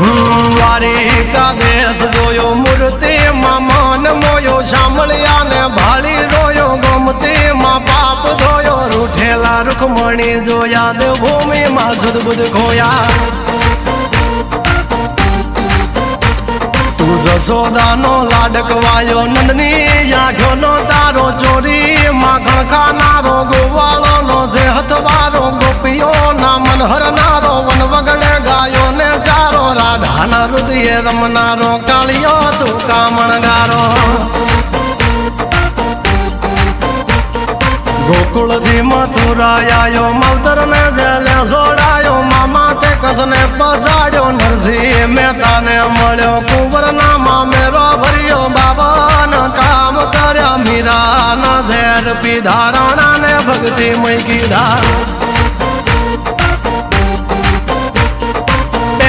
દ્વારિકા દેશ જોયો મૂર્તિમાં મન મોયો સાંભળ્યા ને ભાળી રોયો ગોમતીમાં પાપ ધોયો રૂઠેલા રૂખમણી જોયા દેવભૂમિમાં સદબુદ્ધ ખોયા તું જશોદાનો લાડકવાયો નંદની આંખોનો તારો ચોરી માખણ ખાનારો ગોવાળોનો જે હથવારો ગોપીઓના મન હરનારો વન વગડે ગાયો ને ચારો રાધાના હૃદયે રમનારો કાળિયો તું કામણગારો ગોકુળથી મથુરા આયો માવતર ને જેલે જોડાયો મામા તે કસને પસાડ્યો નરસિંહ મહેતાને મળ્યો કુંવરના મામેરો ભર્યો બાબાના કામ કર્યા મીરાના ઝેર પીધા રાણાને ભક્તિ મય કીધા